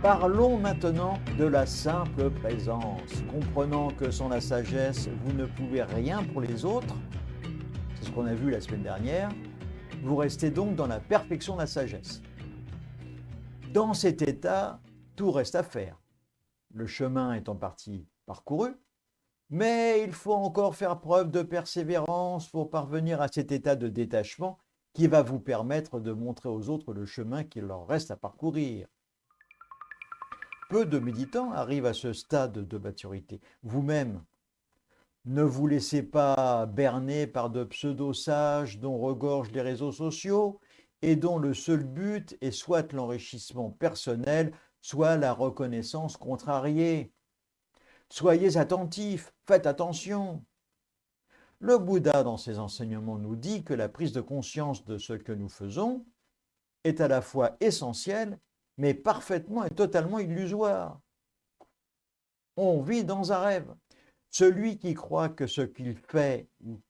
Parlons maintenant de la simple présence. Comprenant que sans la sagesse, vous ne pouvez rien pour les autres, c'est ce qu'on a vu la semaine dernière, vous restez donc dans la perfection de la sagesse. Dans cet état, tout reste à faire. Le chemin est en partie parcouru, mais il faut encore faire preuve de persévérance pour parvenir à cet état de détachement qui va vous permettre de montrer aux autres le chemin qu'il leur reste à parcourir. Peu de méditants arrivent à ce stade de maturité. Vous-même, ne vous laissez pas berner par de pseudo-sages dont regorgent les réseaux sociaux et dont le seul but est soit l'enrichissement personnel, soit la reconnaissance contrariée. Soyez attentifs, faites attention. Le Bouddha, dans ses enseignements, nous dit que la prise de conscience de ce que nous faisons est à la fois essentielle, mais parfaitement et totalement illusoire. On vit dans un rêve. Celui qui croit que ce qu'il fait ou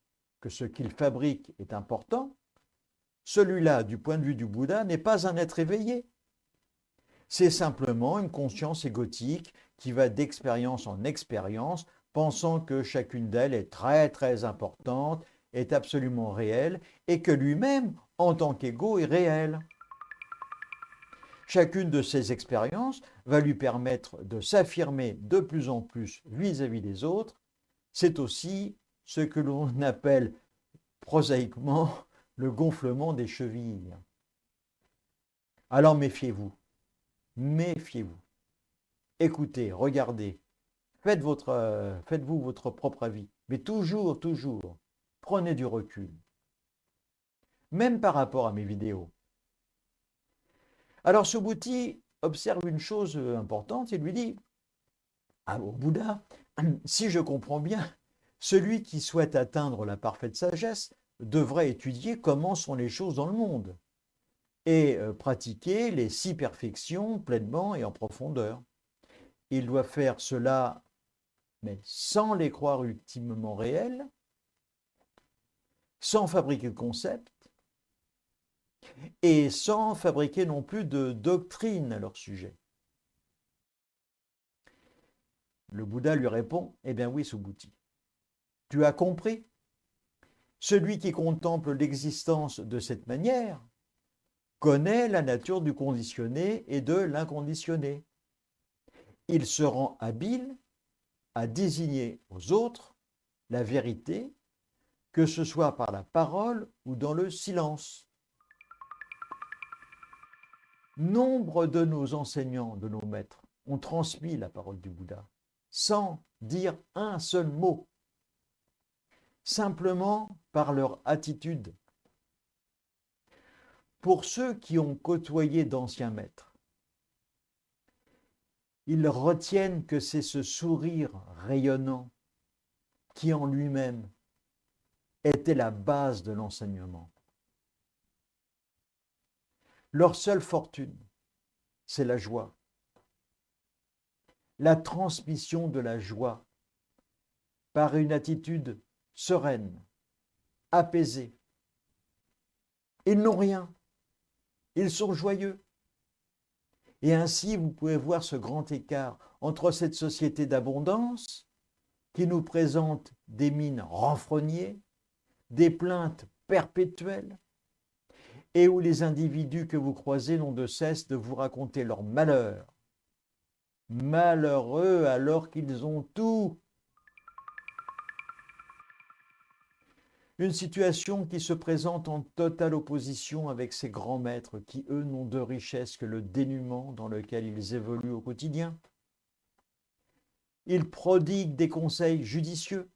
que ce qu'il fabrique est important, celui-là, du point de vue du Bouddha, n'est pas un être éveillé. C'est simplement une conscience égotique qui va d'expérience en expérience, pensant que chacune d'elles est très très importante, est absolument réelle, et que lui-même, en tant qu'égo, est réel. Chacune de ces expériences va lui permettre de s'affirmer de plus en plus vis-à-vis des autres. C'est aussi ce que l'on appelle prosaïquement le gonflement des chevilles. Alors méfiez-vous, méfiez-vous. Écoutez, regardez, faites-vous votre propre avis, mais toujours, toujours, prenez du recul, même par rapport à mes vidéos. Alors Subhuti observe une chose importante, il lui dit, au Bouddha, si je comprends bien, celui qui souhaite atteindre la parfaite sagesse devrait étudier comment sont les choses dans le monde et pratiquer les 6 perfections pleinement et en profondeur. Il doit faire cela, mais sans les croire ultimement réelles, sans fabriquer de concepts et sans fabriquer non plus de doctrine à leur sujet. Le Bouddha lui répond, eh bien oui, Subhuti, tu as compris. Celui qui contemple l'existence de cette manière connaît la nature du conditionné et de l'inconditionné. Il se rend habile à désigner aux autres la vérité, que ce soit par la parole ou dans le silence. Nombre de nos enseignants, de nos maîtres, ont transmis la parole du Bouddha sans dire un seul mot, simplement par leur attitude. Pour ceux qui ont côtoyé d'anciens maîtres, ils retiennent que c'est ce sourire rayonnant qui en lui-même était la base de l'enseignement. Leur seule fortune, c'est la joie, la transmission de la joie par une attitude sereine, apaisée. Ils n'ont rien, ils sont joyeux. Et ainsi, vous pouvez voir ce grand écart entre cette société d'abondance qui nous présente des mines renfrognées, des plaintes perpétuelles, et où les individus que vous croisez n'ont de cesse de vous raconter leur malheur. Malheureux alors qu'ils ont tout. Une situation qui se présente en totale opposition avec ces grands maîtres qui, eux, n'ont de richesse que le dénuement dans lequel ils évoluent au quotidien. Ils prodiguent des conseils judicieux,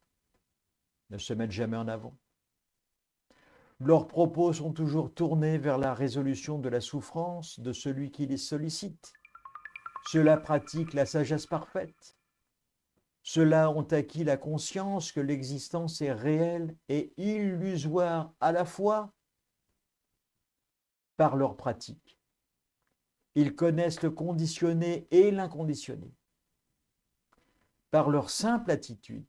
ne se mettent jamais en avant. Leurs propos sont toujours tournés vers la résolution de la souffrance de celui qui les sollicite. Ceux-là pratiquent la sagesse parfaite. Ceux-là ont acquis la conscience que l'existence est réelle et illusoire à la fois par leur pratique. Ils connaissent le conditionné et l'inconditionné. Par leur simple attitude,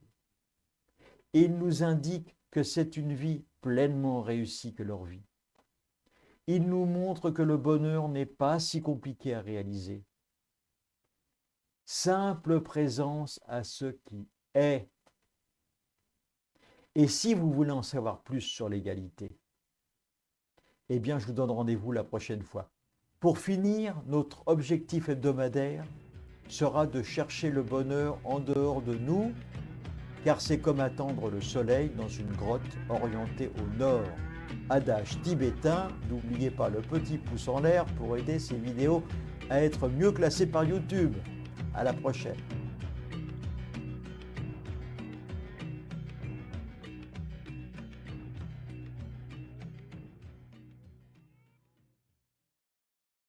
ils nous indiquent que c'est une vie pleinement réussie que leur vie. Ils nous montrent que le bonheur n'est pas si compliqué à réaliser. simple présence à ce qui est. Et si vous voulez en savoir plus sur l'égalité, eh bien, je vous donne rendez-vous la prochaine fois. Pour finir, notre objectif hebdomadaire sera de chercher le bonheur en dehors de nous, car c'est comme attendre le soleil dans une grotte orientée au nord. Adage tibétain, n'oubliez pas le petit pouce en l'air pour aider ces vidéos à être mieux classées par YouTube. À la prochaine.